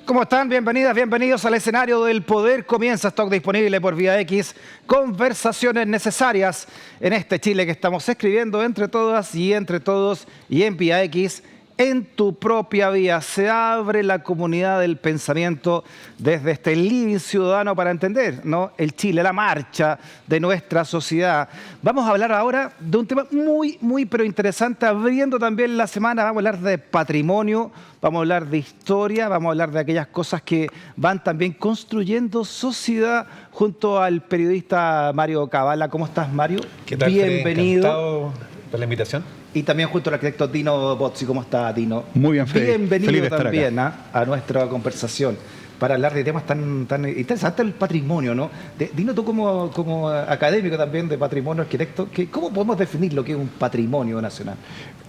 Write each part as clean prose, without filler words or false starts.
¿Cómo están? Bienvenidas, bienvenidos al escenario del poder. Comienza Stock disponible por Vía X. Conversaciones necesarias en este Chile que estamos escribiendo entre todas y entre todos y en Vía X. En tu propia vía se abre la comunidad del pensamiento desde este living ciudadano para entender, ¿no?, el Chile, la marcha de nuestra sociedad. Vamos a hablar ahora de un tema muy, pero interesante, abriendo también la semana. Vamos a hablar de patrimonio, vamos a hablar de historia, vamos a hablar de aquellas cosas que van también construyendo sociedad junto al periodista Mario Cabala. ¿Cómo estás, Mario? ¿Qué tal, bienvenido. Encantado por la invitación. Y también junto al arquitecto Dino Bozzi. ¿Cómo está, Dino? Muy bien, Freddy. Bienvenido también a nuestra conversación para hablar de temas tan interesantes, el patrimonio, ¿no? Dino, tú como académico también de patrimonio, arquitecto, ¿cómo podemos definir lo que es un patrimonio nacional?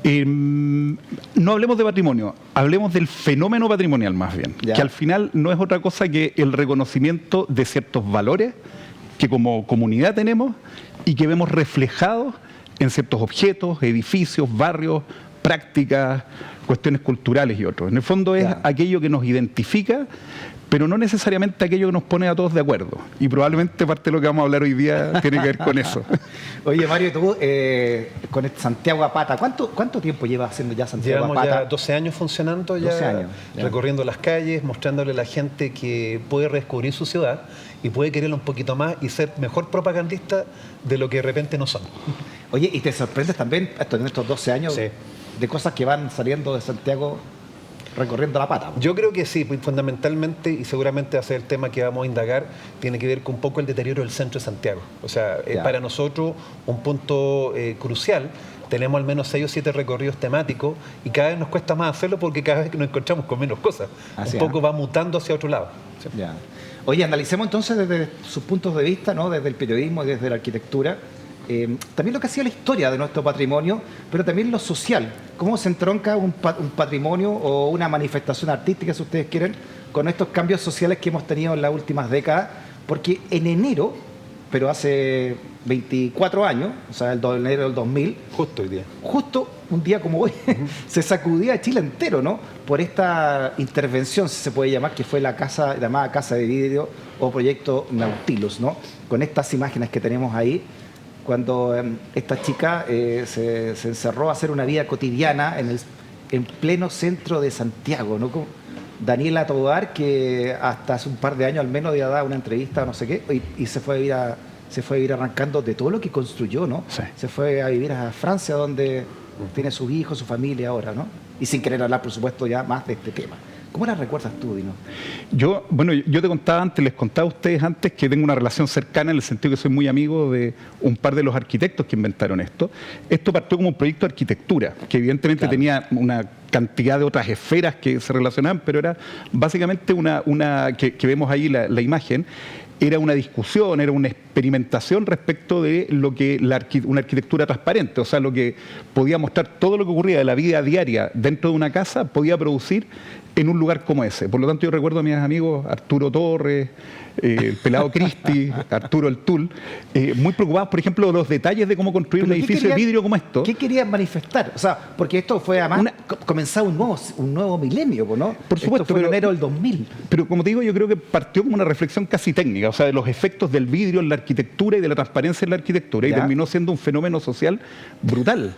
No hablemos de patrimonio, hablemos del fenómeno patrimonial más bien, Ya. que al final no es otra cosa que el reconocimiento de ciertos valores que como comunidad tenemos y que vemos reflejados en ciertos objetos, edificios, barrios, prácticas, cuestiones culturales y otros. En el fondo es Ya. aquello que nos identifica, pero no necesariamente aquello que nos pone a todos de acuerdo. Y probablemente parte de lo que vamos a hablar hoy día tiene que ver con eso. Oye, Mario, tú con este Santiago a Pata, ¿cuánto tiempo llevas haciendo ya Santiago Llevamos a Pata? ya 12 años funcionando, 12 años, ya. recorriendo las calles, mostrándole a la gente que puede redescubrir su ciudad y puede quererla un poquito más y ser mejor propagandista de lo que de repente no son. Oye, ¿y te sorprendes también en estos 12 años Sí. de cosas que van saliendo de Santiago recorriendo la Pata? Yo creo que sí, pues, fundamentalmente, y seguramente va a ser el tema que vamos a indagar, tiene que ver con un poco el deterioro del centro de Santiago. O sea, es Ya. para nosotros un punto crucial. Tenemos al menos 6 o 7 recorridos temáticos y cada vez nos cuesta más hacerlo porque cada vez que nos encontramos con menos cosas. Así Un poco va mutando hacia otro lado. Sí. Ya. Oye, analicemos entonces desde sus puntos de vista, ¿no?, desde el periodismo y desde la arquitectura, también lo que ha sido la historia de nuestro patrimonio, pero también lo social. ¿Cómo se entronca un patrimonio o una manifestación artística, si ustedes quieren, con estos cambios sociales que hemos tenido en las últimas décadas? Porque en enero, pero hace 24 años, o sea, el enero del 2000, Justo hoy día. justo un día como hoy, se sacudía a Chile entero, ¿no?, por esta intervención, si se puede llamar, que fue la llamada Casa de Vidrio o Proyecto Nautilus, ¿no?, con estas imágenes que tenemos ahí, cuando esta chica se encerró a hacer una vida cotidiana en pleno centro de Santiago, ¿no? Como Daniela Tovar, que hasta hace un par de años al menos había dado una entrevista o no sé qué, y se fue a vivir arrancando de todo lo que construyó, ¿no? Sí. Se fue a vivir a Francia, donde tiene sus hijos, su familia ahora, ¿no? Y sin querer hablar, por supuesto, ya más de este tema. ¿Cómo la recuerdas tú, Dino? Yo te contaba antes, les contaba a ustedes antes que tengo una relación cercana en el sentido que soy muy amigo de un par de los arquitectos que inventaron esto. Esto partió como un proyecto de arquitectura, que evidentemente Claro. tenía una cantidad de otras esferas que se relacionaban, pero era básicamente que vemos ahí la imagen. Era una discusión, era una experimentación respecto de lo que una arquitectura transparente, o sea, lo que podía mostrar todo lo que ocurría de la vida diaria dentro de una casa, podía producir en un lugar como ese. Por lo tanto, yo recuerdo a mis amigos Arturo Torres, el Pelado Cristi, Arturo El Tul, muy preocupados, por ejemplo, de los detalles de cómo construir un ¿Pero qué edificio de querían- vidrio como esto. ¿Qué querían manifestar? O sea, porque esto fue además comenzaba un nuevo milenio, ¿no? Por supuesto, Esto fue en pero- enero del 2000. Pero como te digo, yo creo que partió como una reflexión casi técnica, o sea, de los efectos del vidrio en la arquitectura y de la transparencia en la arquitectura, y Ya. terminó siendo un fenómeno social brutal.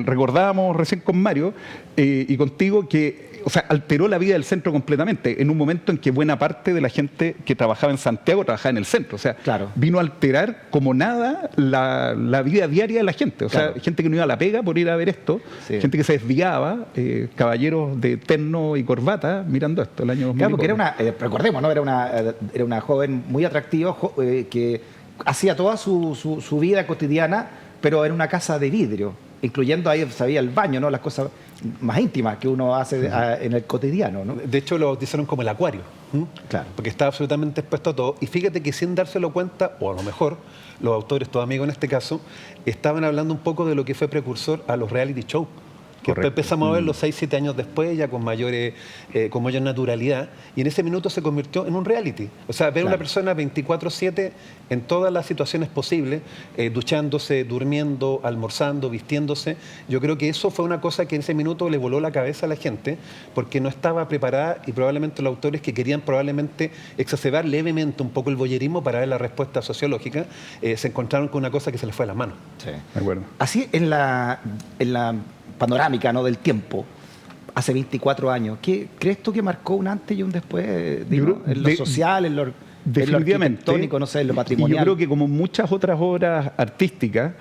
Recordábamos recién con Mario y contigo que, o sea, alteró la vida del centro completamente, en un momento en que buena parte de la gente que trabajaba en Santiago trabajaba en el centro, o sea, Claro. vino a alterar como nada la vida diaria de la gente, o Claro. sea, gente que no iba a la pega por ir a ver esto, Sí. gente que se desviaba, caballeros de terno y corbata mirando esto el año 2000. Claro, porque y era poco. una, recordemos, ¿no? Era una joven muy atractiva que hacía toda su vida cotidiana, pero en una casa de vidrio, incluyendo ahí, sabía, el baño, ¿no? Las cosas más íntimas que uno hace en el cotidiano, ¿no? De hecho, lo bautizaron como el acuario. Claro. Porque estaba absolutamente expuesto a todo. Y fíjate que sin dárselo cuenta, o a lo mejor, los autores, todos amigos en este caso, estaban hablando un poco de lo que fue precursor a los reality shows. que después Correcto. empezamos a verlo 6, 7 años después, ya con mayor naturalidad, y en ese minuto se convirtió en un reality. O sea, ver a una persona 24/7 en todas las situaciones posibles, duchándose, durmiendo, almorzando, vistiéndose, yo creo que eso fue una cosa que en ese minuto le voló la cabeza a la gente, porque no estaba preparada, y probablemente los autores que querían probablemente exacerbar levemente un poco el voyerismo para ver la respuesta sociológica, se encontraron con una cosa que se les fue a las manos. Sí. De acuerdo. Así en la panorámica, ¿no?, del tiempo, hace 24 años, ¿qué crees tú que marcó un antes y un después, digo, en lo social, en lo Definitivamente. arquitectónico, no sé, en lo Y patrimonial? yo creo que como muchas otras obras artísticas,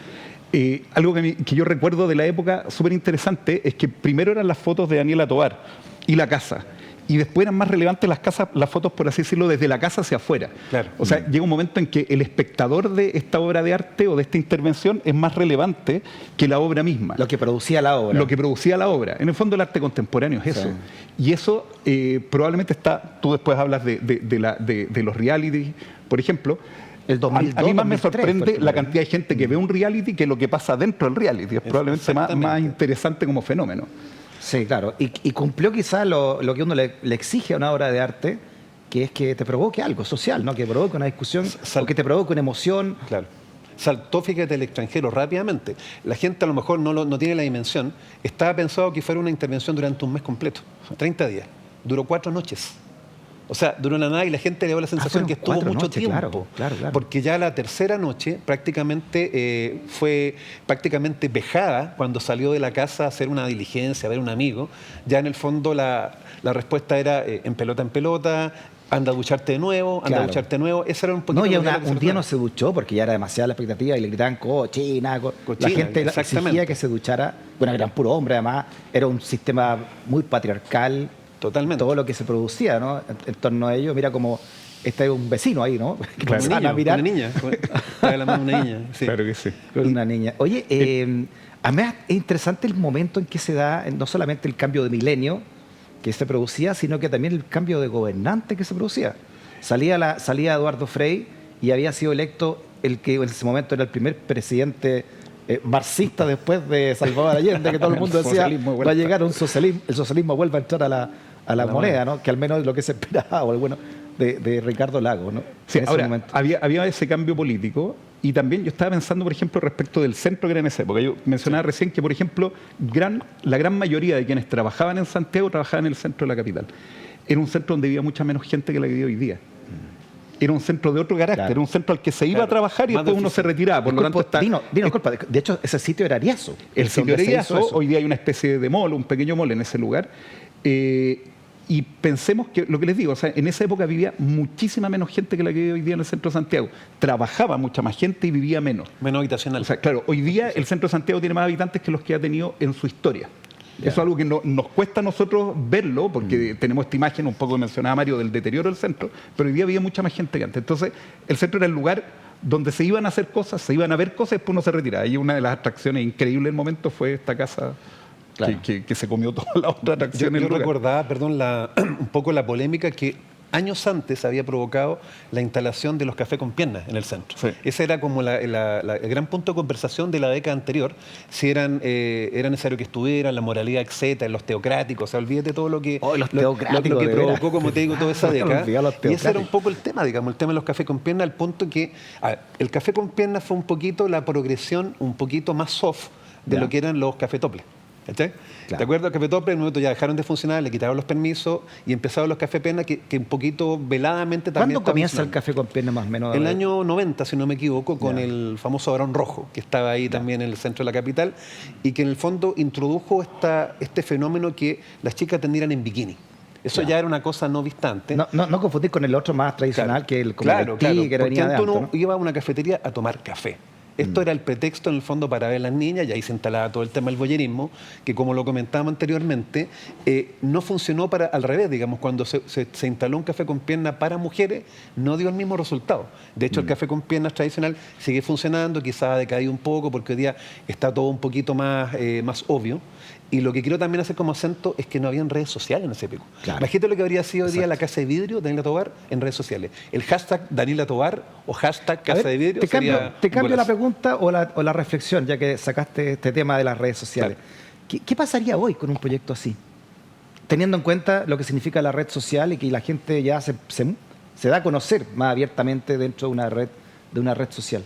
algo que yo recuerdo de la época súper interesante es que primero eran las fotos de Daniela Tovar y la casa. Y después eran más relevantes las fotos, por así decirlo, desde la casa hacia afuera. Claro. O sea, llega un momento en que el espectador de esta obra de arte o de esta intervención es más relevante que la obra misma. Lo que producía la obra. Lo que producía la obra. En el fondo el arte contemporáneo es eso. Y eso probablemente está, tú después hablas de los reality, por ejemplo. El 2002, a mí más me 2003 fue sorprende el la primero. cantidad de gente que ve un reality que lo que pasa dentro del reality. Es probablemente más interesante como fenómeno. Sí, claro. Y cumplió quizás lo que uno le exige a una obra de arte, que es que te provoque algo social, ¿no? Que provoque una discusión o que te provoque una emoción. Claro. Saltó, fíjate, el extranjero rápidamente. La gente a lo mejor no tiene la dimensión. Estaba pensado que fuera una intervención durante un mes completo, 30 días. Duró 4 noches. O sea, duró nada y la gente le dio la sensación fueron que estuvo 4 mucho noches, tiempo. claro. Porque ya la tercera noche prácticamente fue prácticamente vejada cuando salió de la casa a hacer una diligencia, a ver un amigo. Ya en el fondo la respuesta era en pelota, anda a ducharte de nuevo, anda a ducharte de nuevo. Ese era un poquito. No, ya lo que era un día no se duchó porque ya era demasiada la expectativa y le gritaban cochina. La gente exigía que se duchara. Bueno, eran puro hombre, además. Era un sistema muy patriarcal. Totalmente. Todo lo que se producía, ¿no? En torno a ello, mira como este es un vecino ahí, ¿no? Que Claro. empezaban a mirar. Una niña. Estaba de la mano una niña. Sí. Claro que sí. Con una niña. Oye, además es interesante el momento en que se da no solamente el cambio de milenio que se producía, sino que también el cambio de gobernante que se producía. Salía Eduardo Frei y había sido electo el que en ese momento era el primer presidente marxista después de Salvador Allende, que todo el mundo decía va a llegar un socialismo, el socialismo vuelve a entrar a la moneda, ¿no? Que al menos es lo que se esperaba, o bueno, de Ricardo Lagos, ¿no? Sí, en ese ahora, momento. había ese cambio político y también yo estaba pensando, por ejemplo, respecto del centro que era en esa época. Yo mencionaba recién que, por ejemplo, la gran mayoría de quienes trabajaban en Santiago trabajaban en el centro de la capital. Era un centro donde vivía mucha menos gente que la que vive hoy día. Era un centro de otro carácter, era un centro al que se iba a trabajar y Más después uno se retiraba. Por lo tanto, Dino, disculpa, de hecho, ese sitio era Ariazo. el sitio donde era se hizo Ariazo, eso. hoy día hay una especie de mall, un pequeño mall en ese lugar. Y pensemos que, lo que les digo, o sea, en esa época vivía muchísima menos gente que la que vive hoy día en el centro de Santiago. Trabajaba mucha más gente y vivía menos. Menos habitacional. O sea, claro, hoy día el centro de Santiago tiene más habitantes que los que ha tenido en su historia. Eso es algo que nos cuesta a nosotros verlo, porque tenemos esta imagen, un poco mencionaba Mario, del deterioro del centro, pero hoy día había mucha más gente que antes. Entonces, el centro era el lugar donde se iban a hacer cosas, se iban a ver cosas y después uno se retiraba. Y una de las atracciones increíbles del momento fue esta casa que se comió toda la otra atracción. Yo recordaba, perdón, un poco la polémica que años antes había provocado la instalación de los cafés con piernas en el centro. Sí. Ese era como el gran punto de conversación de la década anterior, si era necesario que estuvieran, la moralidad, etcétera, los teocráticos, o sea, olvídate todo lo que, los lo teocráticos, que de provocó, veras. como te digo, toda esa Me década. olvidé los Y ese era un teocráticos. poco el tema, digamos, el tema de los cafés con piernas, al punto que el café con piernas fue un poquito la progresión un poquito más soft de Ya. lo que eran los cafetoples. ¿Cachai? Claro. ¿Te acuerdas? Los cafetoples en un momento ya dejaron de funcionar, le quitaron los permisos y empezaron los café penas que un poquito veladamente también. ¿Cuándo comienza el café con piernas más o menos? En el año 90, si no me equivoco, con el famoso Barón Rojo, que estaba ahí también en el centro de la capital, y que en el fondo introdujo este fenómeno que las chicas atendieran en bikini. Eso ya era una cosa no vistante. No confundir con el otro más tradicional, que el como Claro, el claro. que Porque venía de antes uno antes, ¿no? iba a una cafetería a tomar café. Esto era el pretexto en el fondo para ver a las niñas, y ahí se instalaba todo el tema del voyerismo, que como lo comentábamos anteriormente, no funcionó al revés, digamos, cuando se instaló un café con piernas para mujeres, no dio el mismo resultado. De hecho, el café con piernas tradicional sigue funcionando, quizás ha decaído un poco, porque hoy día está todo un poquito más obvio. Y lo que quiero también hacer como acento es que no habían redes sociales en ese época. Claro. Imagínate lo que habría sido hoy día la Casa de Vidrio, Daniela Tovar, en redes sociales. El hashtag Daniela Tovar o hashtag A Casa ver, de Vidrio te sería cambio la golazo. pregunta o la reflexión, ya que sacaste este tema de las redes sociales. ¿Qué pasaría hoy con un proyecto así? Teniendo en cuenta lo que significa la red social y que la gente ya se da a conocer más abiertamente dentro de una red social.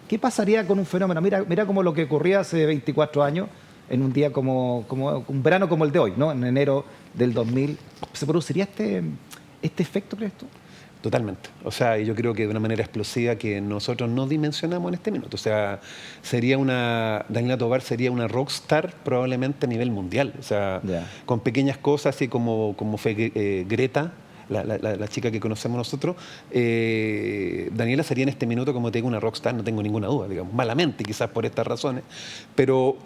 ¿Qué pasaría con un fenómeno? Mira como lo que ocurría hace 24 años, en un día como un verano como el de hoy, ¿no? En enero del 2000. ¿Se produciría este efecto, crees tú? Totalmente. O sea, yo creo que de una manera explosiva que nosotros no dimensionamos en este minuto. O sea, Daniela Tovar sería una rockstar probablemente a nivel mundial. O sea, con pequeñas cosas, así como fue Greta, la chica que conocemos nosotros, Daniela sería en este minuto, como te digo, una rockstar, no tengo ninguna duda, digamos, malamente quizás por estas razones. Pero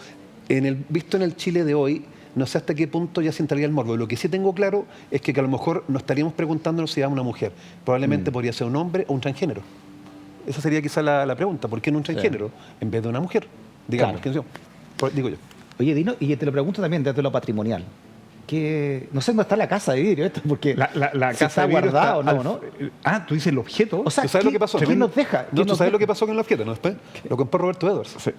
visto en el Chile de hoy, no sé hasta qué punto ya se entraría el morbo. Lo que sí tengo claro es que a lo mejor nos estaríamos preguntándonos si era una mujer. Probablemente podría ser un hombre o un transgénero. Esa sería quizá la pregunta. ¿Por qué no un transgénero en vez de una mujer? Digamos, claro. Digo yo. Oye, Dino, y te lo pregunto también desde lo patrimonial. No sé dónde está la casa de vidrio esto, porque la casa está de vidrio guardado, está ¿no? tú dices el objeto. O sea, ¿Tú sabes lo que pasó? ¿Quién nos deja? No, ¿tú sabes lo que pasó con el objeto? ¿No? Después lo compró Roberto Edwards. Sí.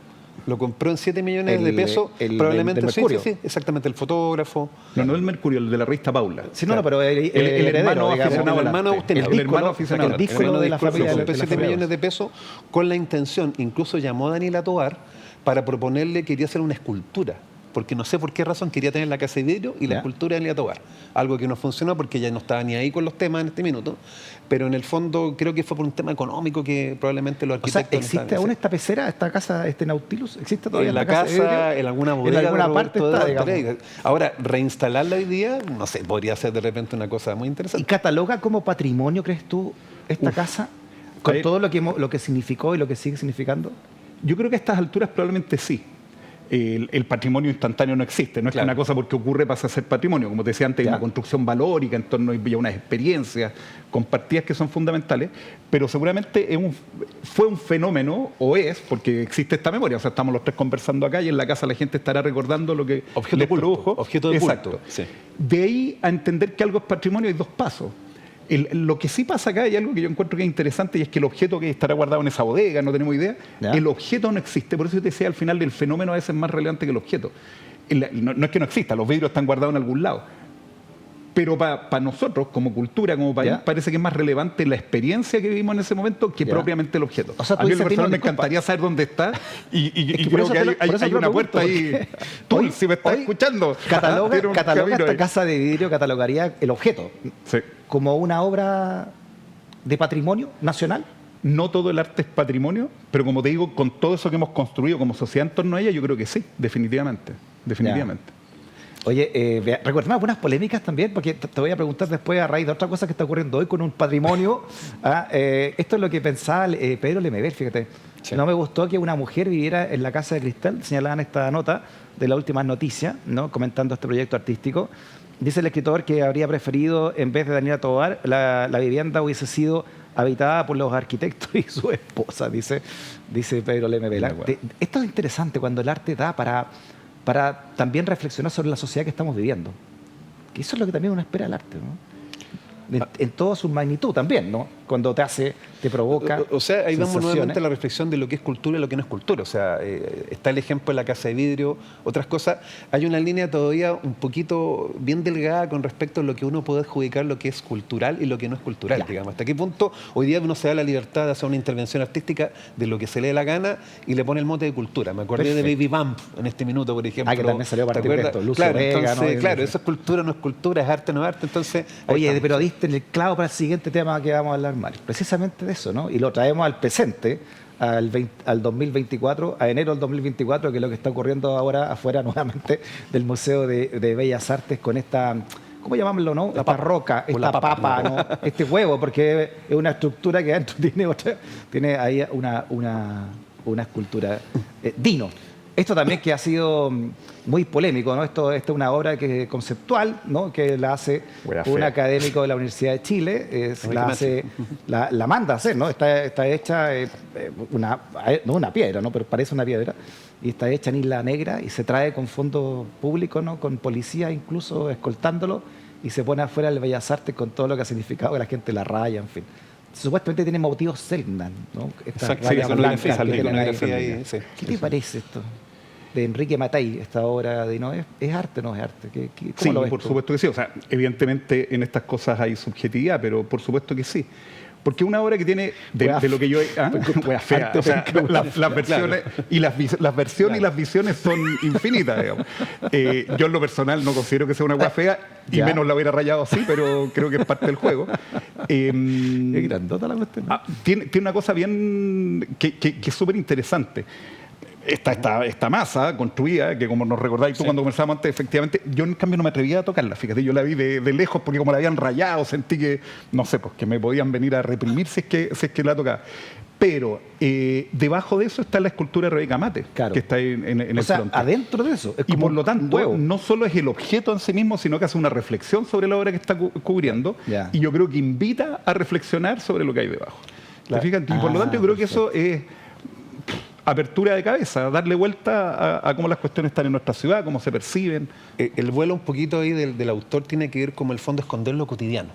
Lo compró en 7 millones de pesos, probablemente. Del Mercurio. Sí, exactamente, el fotógrafo. No el Mercurio, el de la revista Paula. Sí, no, pero el hermano aficionado. El hermano aficionado. El hermano aficionado. El díscolo de la familia. Compró 7 millones de pesos con la intención, incluso llamó a Daniela Tovar para proponerle que quería hacer una escultura. Porque no sé por qué razón quería tener la casa de vidrio y la escultura de Daniela Tovar. Algo que no funcionó porque ella no estaba ni ahí con los temas en este minuto. Pero en el fondo creo que fue por un tema económico que probablemente los arquitectos... O sea, ¿existe aún esta pecera, esta casa, este Nautilus? ¿Existe todavía en la casa, en alguna bodega? En alguna parte está, digamos. Ahora, reinstalarla hoy día, no sé, podría ser de repente una cosa muy interesante. ¿Y cataloga como patrimonio, crees tú, esta casa? ¿Con todo lo que significó y lo que sigue significando? Yo creo que a estas alturas probablemente sí. El patrimonio instantáneo no existe, no es que una cosa porque ocurre pasa a ser patrimonio. Como te decía antes, hay una construcción valórica en torno a unas experiencias compartidas que son fundamentales, pero seguramente fue un fenómeno, o es, porque existe esta memoria. O sea, estamos los tres conversando acá y en la casa la gente estará recordando lo que les produjo. Objeto de Exacto. culto. Sí. De ahí a entender que algo es patrimonio hay dos pasos. Lo que sí pasa acá hay algo que yo encuentro que es interesante y es que el objeto que estará guardado en esa bodega, no tenemos idea, el objeto no existe. Por eso yo te decía al final, el fenómeno a veces es más relevante que el objeto. No es que no exista, los vidrios están guardados en algún lado. Pero para nosotros, como cultura, como país, parece que es más relevante la experiencia que vivimos en ese momento que propiamente el objeto. O sea, a mí en lo personal me encantaría saber dónde está y creo que hay una puerta ahí. Tú, si me estás escuchando. Cataloga esta casa de vidrio, catalogaría el objeto como una obra de patrimonio nacional. No todo el arte es patrimonio, pero como te digo, con todo eso que hemos construido como sociedad en torno a ella, yo creo que sí, definitivamente. Oye, recordemos algunas polémicas también, porque te voy a preguntar después a raíz de otra cosa que está ocurriendo hoy con un patrimonio. Esto es lo que pensaba Pedro Lemebel, fíjate. Sí. No me gustó que una mujer viviera en la Casa de Cristal, señalaban esta nota de las últimas noticias, ¿no? Comentando este proyecto artístico. Dice el escritor que habría preferido, en vez de Daniela Tovar, la vivienda hubiese sido habitada por los arquitectos y su esposa, dice Pedro Lemebel. Esto es interesante cuando el arte da para también reflexionar sobre la sociedad que estamos viviendo. Que eso es lo que también uno espera del arte, ¿no? En toda su magnitud también, ¿no? Cuando te provoca. O sea, ahí vamos nuevamente a la reflexión de lo que es cultura y lo que no es cultura. O sea, está el ejemplo de la casa de vidrio, otras cosas. Hay una línea todavía un poquito bien delgada con respecto a lo que uno puede adjudicar lo que es cultural y lo que no es cultural, digamos. ¿Hasta qué punto hoy día uno se da la libertad de hacer una intervención artística de lo que se le dé la gana y le pone el mote de cultura? Me acordé de Baby Bump en este minuto, por ejemplo. Que también salió a partir de esto. Claro, entonces, eso es cultura, no es cultura, es arte, no es arte. Entonces, oye, pero diste el clavo para el siguiente tema que vamos a hablar, Mario. Precisamente de eso, ¿no? Y lo traemos al presente, al 2024, a enero del 2024, que es lo que está ocurriendo ahora afuera nuevamente del Museo de Bellas Artes con esta, ¿cómo llamámoslo, no? Esta roca, esta papa, ¿no? Este huevo, porque es una estructura que adentro tiene ahí una escultura. Dino. Esto también que ha sido muy polémico, ¿no? Esto es una obra conceptual, ¿no? Que la hace un académico de la Universidad de Chile, la manda a hacer, ¿no? Está hecha, no una piedra, ¿no? Pero parece una piedra, y está hecha en Isla Negra y se trae con fondos públicos, ¿no? Con policía incluso escoltándolo, y se pone afuera del Bellas Artes con todo lo que ha significado que la gente la raya, en fin. Supuestamente tiene motivos Selknam, ¿no? Exacto, sí, ¿Qué te parece esto? Enrique Matei, esta obra de no es arte, no es arte. ¿Cómo Sí, lo ves por tú? supuesto que sí. O sea, evidentemente en estas cosas hay subjetividad, pero por supuesto que sí. Porque una obra que tiene, de lo que yo... Wea fea. O sea, las versiones y las versiones y las visiones son infinitas, digamos. Yo en lo personal no considero que sea una wea fea, y Ya. menos la hubiera rayado así, pero creo que es parte del juego. Es grandota la cuestión. Tiene una cosa bien que es súper interesante. Esta masa construida, que como nos recordáis tú cuando conversábamos antes, efectivamente, yo en cambio no me atrevía a tocarla. Fíjate, yo la vi de lejos porque como la habían rayado, sentí que, no sé, pues que me podían venir a reprimir si es que la tocaba. Pero debajo de eso está la escultura de Rebeca Mate, Claro. que está en el O sea, fronte. adentro de eso. Es Y como por lo un tanto, huevo. no solo es el objeto en sí mismo, sino que hace una reflexión sobre la obra que está cubriendo. Ya. Y yo creo que invita a reflexionar sobre lo que hay debajo. ¿Te fijas? Y por lo tanto, yo creo que eso es apertura de cabeza, darle vuelta a cómo las cuestiones están en nuestra ciudad, cómo se perciben. El vuelo un poquito ahí del autor tiene que ver como el fondo esconder lo cotidiano.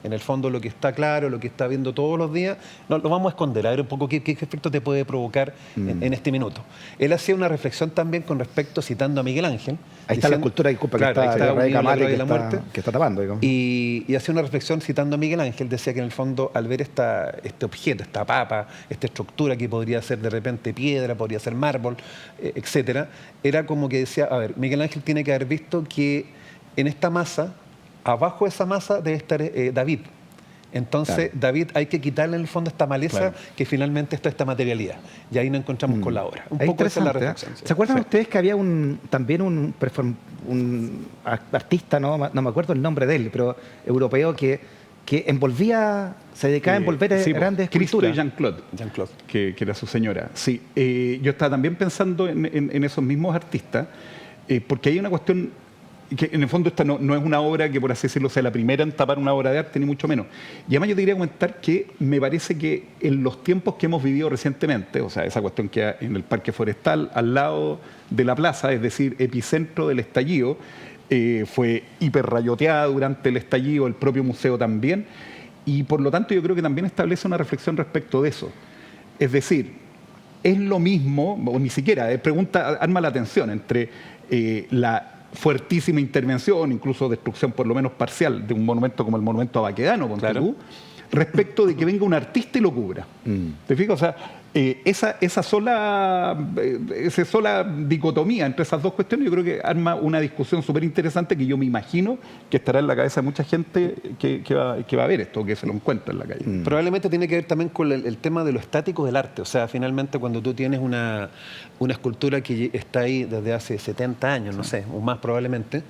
En el fondo lo que está claro, lo que está viendo todos los días, no, lo vamos a esconder, a ver un poco qué efecto te puede provocar en este minuto. Él hacía una reflexión también con respecto, citando a Miguel Ángel. Ahí está la escultura, disculpa, claro, que ahí está está Rebeca Unido, la Mate, Gloria y la muerte. que está tapando, digamos. Y hacía una reflexión citando a Miguel Ángel, decía que en el fondo al ver este objeto, esta papa, esta estructura que podría ser de repente piedra, podría ser mármol, etcétera, era como que decía, a ver, Miguel Ángel tiene que haber visto que en esta masa, abajo de esa masa debe estar David. Entonces, Claro. David, hay que quitarle en el fondo esta maleza Claro. que finalmente es toda esta materialidad. Y ahí nos encontramos con la obra. Un Es poco esa es la interesante, ¿eh? reflexión. sí. ¿Se acuerdan Sí. ustedes que había también un artista, no me acuerdo el nombre de él, pero europeo, que envolvía, se dedicaba a envolver Sí, grandes Cristo y esculturas? Jean-Claude. Jean-Claude. Que era su señora. Sí, yo estaba también pensando en esos mismos artistas, porque hay una cuestión que en el fondo esta no es una obra que, por así decirlo, sea la primera en tapar una obra de arte, ni mucho menos. Y además yo te quería comentar que me parece que en los tiempos que hemos vivido recientemente, o sea, esa cuestión que hay en el Parque Forestal, al lado de la plaza, es decir, epicentro del estallido, fue hiperrayoteada durante el estallido, el propio museo también, y por lo tanto yo creo que también establece una reflexión respecto de eso. Es decir, es lo mismo, o ni siquiera, arma la tensión entre la fuertísima intervención, incluso destrucción por lo menos parcial, de un monumento como el monumento a Baquedano, ponte Claro. tú, respecto de que venga un artista y lo cubra. ¿Te fijas? O sea, esa sola dicotomía entre esas dos cuestiones, yo creo que arma una discusión súper interesante que yo me imagino que estará en la cabeza de mucha gente que va a ver esto, que se lo encuentra en la calle. Probablemente tiene que ver también con el tema de lo estático del arte. O sea, finalmente cuando tú tienes una escultura que está ahí desde hace 70 años, no sé, o más probablemente,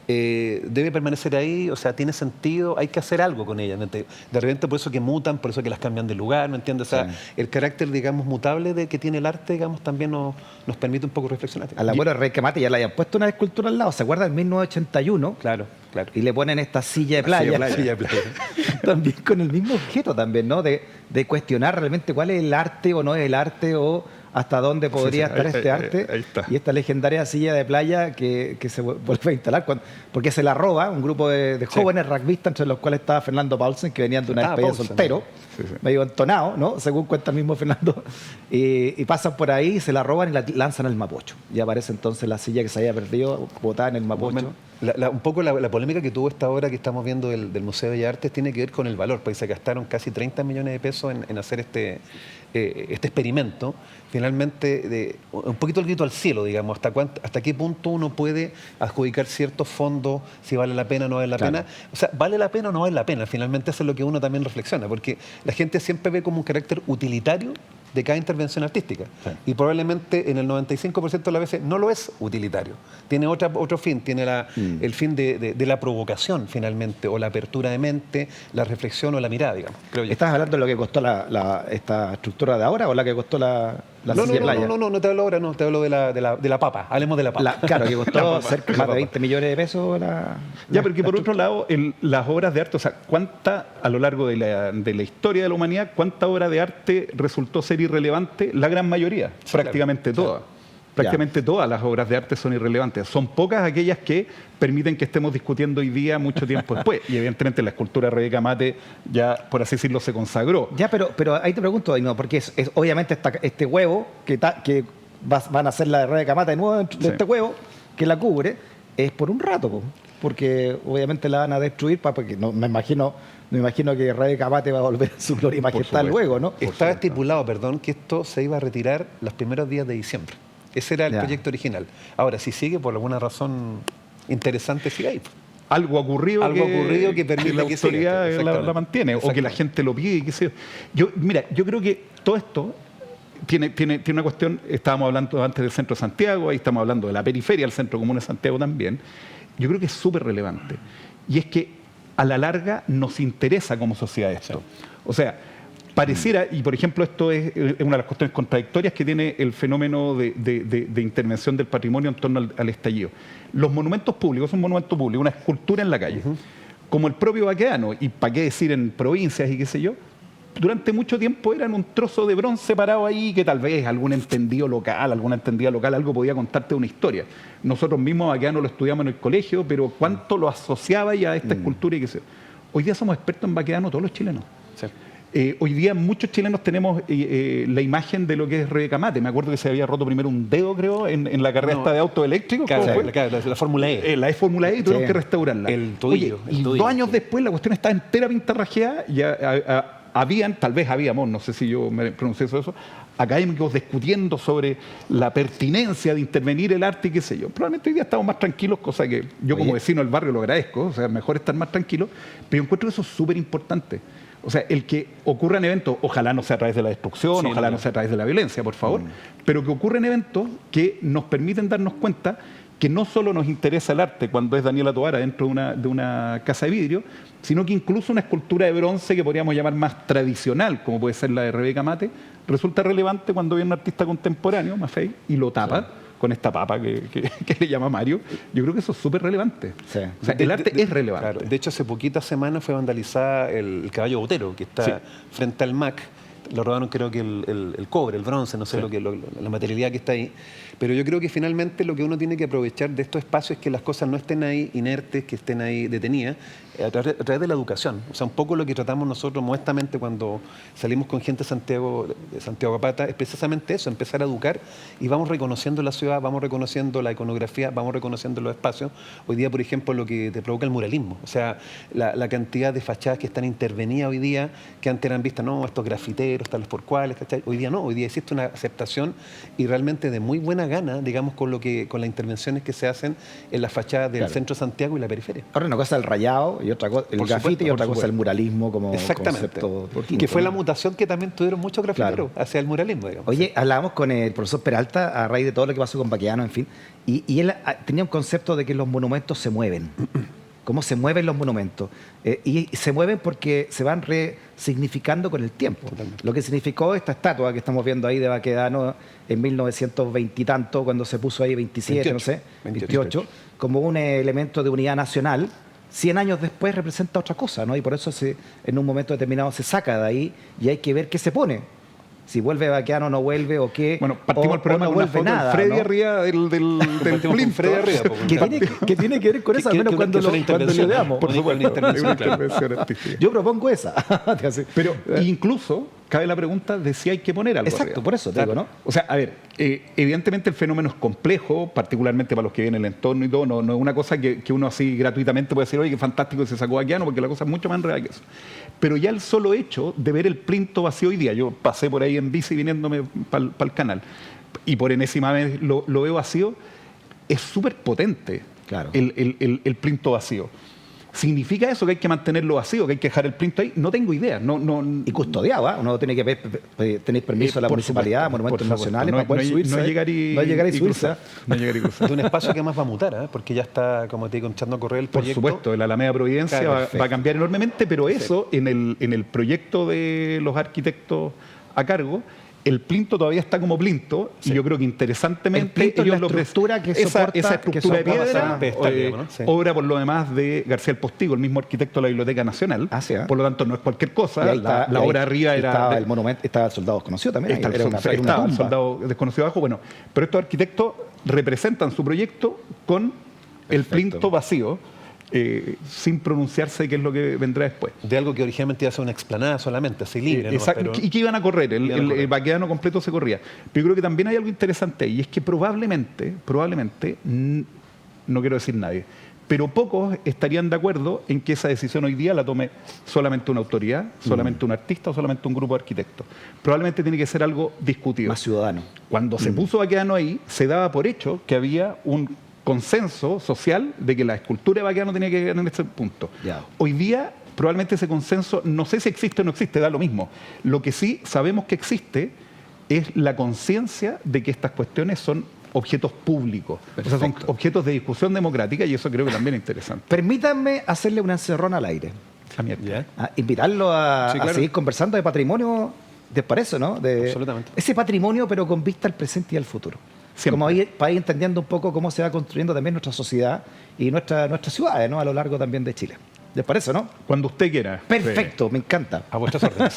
debe permanecer ahí, o sea, tiene sentido, hay que hacer algo con ella. De repente por eso que mutan, por eso que las cambian de lugar, ¿me entiendes? O sea, el carácter, digamos, mutable que tiene el arte, digamos, también nos permite un poco reflexionar. Al abuelo de Rebeca Mate ya le habían puesto una escultura al lado, ¿se acuerdan? En 1981. Claro, claro. Y le ponen esta silla de playa. Silla de playa. También con el mismo objeto también, ¿no? De cuestionar realmente cuál es el arte o no es el arte o hasta dónde podría estar este arte. Ahí está. Y esta legendaria silla de playa que se vuelve a instalar porque se la roba un grupo de jóvenes rugbyistas, entre los cuales estaba Fernando Paulsen, que venían de una despedida Paulsen. soltero, medio entonado, ¿no? Según cuenta el mismo Fernando. Y pasan por ahí, se la roban y la lanzan al Mapocho. Y aparece entonces la silla que se había perdido, botada en el Mapocho. Un poco la polémica que tuvo esta obra que estamos viendo del Museo de Bellas Artes tiene que ver con el valor, porque se gastaron casi 30 millones de pesos en hacer este experimento. Finalmente, un poquito el grito al cielo, digamos, hasta qué punto uno puede adjudicar ciertos fondos, si vale la pena o no vale la pena. O sea, ¿vale la pena o no vale la pena? Finalmente eso es lo que uno también reflexiona, porque la gente siempre ve como un carácter utilitario de cada intervención artística. Sí. Y probablemente en el 95% de las veces no lo es utilitario. Tiene otro fin, tiene el fin de la provocación finalmente, o la apertura de mente, la reflexión o la mirada, digamos, creo yo. ¿Estás hablando de lo que costó esta estructura de ahora o la que costó la silla de playa? No te hablo ahora, no, te hablo de la papa. Hablemos de la papa. Claro, que costó cerca de más de 20 millones de pesos. Ya, pero que por otro lado, las obras de arte, o sea, a lo largo de la historia de la humanidad, cuánta obra de arte resultó ser irrelevante? La gran mayoría, prácticamente todas. Prácticamente todas las obras de arte son irrelevantes. Son pocas aquellas que permiten que estemos discutiendo hoy día mucho tiempo después. Y evidentemente la escultura de Rebeca Mate ya, por así decirlo, se consagró. Ya, pero ahí te pregunto, Daino, porque es obviamente este huevo que van a hacer la Rebeca Mata de nuevo dentro de este huevo que la cubre, es por un rato, po, porque obviamente la van a destruir, porque no, me imagino que Rebeca Mate va a volver a su gloria y majestad luego, ¿no? Estaba estipulado, perdón, que esto se iba a retirar los primeros días de diciembre. Ese era el proyecto original. Ahora, si sigue, por alguna razón interesante, sigue ahí. Algo ocurrido que permite que la autoridad la mantiene, o que la gente lo pide y qué sé yo. Mira, yo creo que todo esto tiene una cuestión. Estábamos hablando antes del centro de Santiago, ahí estamos hablando de la periferia del centro común de Santiago también. Yo creo que es súper relevante. Y es que a la larga nos interesa como sociedad esto. O sea, pareciera, y por ejemplo esto es una de las cuestiones contradictorias que tiene el fenómeno de intervención del patrimonio en torno al estallido. Los monumentos públicos, un monumento público, una escultura en la calle, como el propio Baquedano, y para qué decir en provincias y qué sé yo, durante mucho tiempo eran un trozo de bronce parado ahí que tal vez alguna entendida local, algo podía contarte una historia. Nosotros mismos Baquedano lo estudiamos en el colegio, pero ¿cuánto lo asociaba ya a esta escultura y qué sé yo? Hoy día somos expertos en Baquedano todos los chilenos. Sí. Hoy día muchos chilenos tenemos la imagen de lo que es Rebeca Mate. Me acuerdo que se había roto primero un dedo, creo, en la carrera esta de auto eléctrico. La Fórmula E. La Fórmula E y tuvieron que restaurarla. El tobillo. Y 2 años después la cuestión estaba entera pintarrajeada. Tal vez habíamos, no sé si yo me pronuncié eso, académicos discutiendo sobre la pertinencia de intervenir el arte y qué sé yo. Probablemente hoy día estamos más tranquilos, cosa que yo como vecino del barrio lo agradezco, o sea, mejor estar más tranquilo, pero yo encuentro eso súper importante. O sea, el que ocurran eventos, ojalá no sea a través de la destrucción, ojalá no sea a través de la violencia, por favor, pero que ocurren eventos que nos permiten darnos cuenta que no solo nos interesa el arte cuando es Daniela Toara dentro de una casa de vidrio, sino que incluso una escultura de bronce que podríamos llamar más tradicional, como puede ser la de Rebeca Mate, resulta relevante cuando viene un artista contemporáneo, Maffei, y lo tapa con esta papa que le llama Mario. Yo creo que eso es súper relevante. Sí. O sea, el arte es relevante. Claro. De hecho, hace poquitas semanas fue vandalizada el caballo Botero, que está frente al MAC. Lo robaron, creo que el cobre, el bronce, no sé la materialidad que está ahí. Pero yo creo que finalmente lo que uno tiene que aprovechar de estos espacios es que las cosas no estén ahí inertes, que estén ahí detenidas, a través de la educación. O sea, un poco lo que tratamos nosotros modestamente cuando salimos con gente de Santiago Apata, es precisamente eso, empezar a educar y vamos reconociendo la ciudad, vamos reconociendo la iconografía, vamos reconociendo los espacios. Hoy día, por ejemplo, lo que te provoca el muralismo, o sea, la cantidad de fachadas que están intervenidas hoy día, que antes eran vistas, no, estos grafiteros, tales por cuales, ¿cachai? Hoy día no, hoy día existe una aceptación y realmente de muy buena gana, digamos, con las intervenciones que se hacen en las fachadas del centro de Santiago y la periferia. Ahora una cosa el rayado y otra cosa el grafite y otra cosa el muralismo como concepto. Que fue la mutación que también tuvieron muchos grafiteros hacia el muralismo, digamos. Oye, hablábamos con el profesor Peralta a raíz de todo lo que pasó con Baquedano, en fin, y él tenía un concepto de que los monumentos se mueven. Cómo se mueven los monumentos. Y se mueven porque se van resignificando con el tiempo. Totalmente. Lo que significó esta estatua que estamos viendo ahí de Baquedano en 1920 y tanto, cuando se puso ahí 27, 28, no sé, 28, como un elemento de unidad nacional, 100 años después representa otra cosa, ¿no? Y por eso en un momento determinado se saca de ahí y hay que ver qué se pone. Si vuelve Baquedano o no vuelve o qué. Bueno, partimos el programa con una foto nada, Freddy ¿no? arriba del Plinto. Freddy arriba. ¿Qué tiene que ver con eso? Al menos cuando lo veamos. Por supuesto, una intervención artística. Yo propongo esa. Pero incluso cabe la pregunta de si hay que poner algo. Exacto, arriba. por eso te digo, ¿no? O sea, a ver, evidentemente el fenómeno es complejo, particularmente para los que viven en el entorno y todo. No es una cosa que uno así gratuitamente puede decir, oye, qué fantástico que se sacó Baquedano, porque la cosa es mucho más enredada que eso. Pero ya el solo hecho de ver el Plinto vacío hoy día, yo pasé por ahí en bici viniéndome para el canal, y por enésima vez lo veo vacío, es súper potente. Claro. El Plinto vacío. ¿Significa eso que hay que mantenerlo vacío, que hay que dejar el Plinto ahí? No tengo idea. Y custodiado, ¿eh? Uno tiene que tener permiso de la municipalidad, monumentos nacionales, para poder subirse. No llegar y subirse. No llegar y cruzar. Es un espacio que más va a mutar, porque ya está, como te digo, echando a correr el proyecto. Por supuesto, la Alameda Providencia va a cambiar enormemente, pero eso en el proyecto de los arquitectos a cargo, el Plinto todavía está como Plinto, y yo creo que interesantemente ellos lo estructura que esa estructura de piedra, ¿no? obra por lo demás de García el Postigo, el mismo arquitecto de la Biblioteca Nacional. Por lo tanto, no es cualquier cosa. La obra arriba era el monumento, estaba el soldado desconocido también. Estaba el soldado desconocido abajo. Bueno, pero estos arquitectos representan su proyecto con el Plinto vacío. sin pronunciarse qué es lo que vendrá después. De algo que originalmente iba a ser una explanada solamente, así libre, ¿no? Exacto, Pero... y que iban a correr, Iban a correr. el Baquedano completo se corría. Pero yo creo que también hay algo interesante y es que probablemente, no quiero decir nadie, pero pocos estarían de acuerdo en que esa decisión hoy día la tome solamente una autoridad, solamente un artista o solamente un grupo de arquitectos. Probablemente tiene que ser algo discutido. Más ciudadano. Cuando se puso Baquedano ahí, se daba por hecho que había un consenso social de que la escultura de Baquedano tenía que llegar en ese punto. Ya. Hoy día, probablemente ese consenso, no sé si existe o no existe, da lo mismo. Lo que sí sabemos que existe es la conciencia de que estas cuestiones son objetos públicos, o sea, son Perfecto. objetos de discusión democrática y eso creo que también es interesante. Permítanme hacerle una encerrona al aire. A mi etapa. ¿Ya? Invitarlo a, Sí, claro. a seguir conversando de patrimonio, ¿les parece, no? Absolutamente. Ese patrimonio, pero con vista al presente y al futuro. Siempre. Como para ir entendiendo un poco cómo se va construyendo también nuestra sociedad y nuestras ciudades, ¿no? A lo largo también de Chile. ¿Les parece, no? Cuando usted quiera. Perfecto, me encanta. A vuestras órdenes.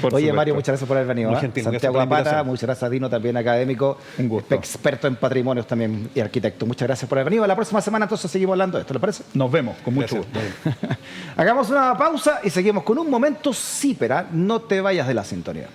Por Oye, supuesto. Mario, muchas gracias por haber venido. Muy ¿eh? gentil, gracias Santiago por la Apata, invitación. muchas gracias a Dino, también académico, Un gusto. experto en patrimonios también y arquitecto. Muchas gracias por haber venido. La próxima semana entonces seguimos hablando de esto, ¿le parece? Nos vemos, con mucho Gracias. gusto. Hagamos una pausa y seguimos con un momento sípera. No te vayas de la sintonía.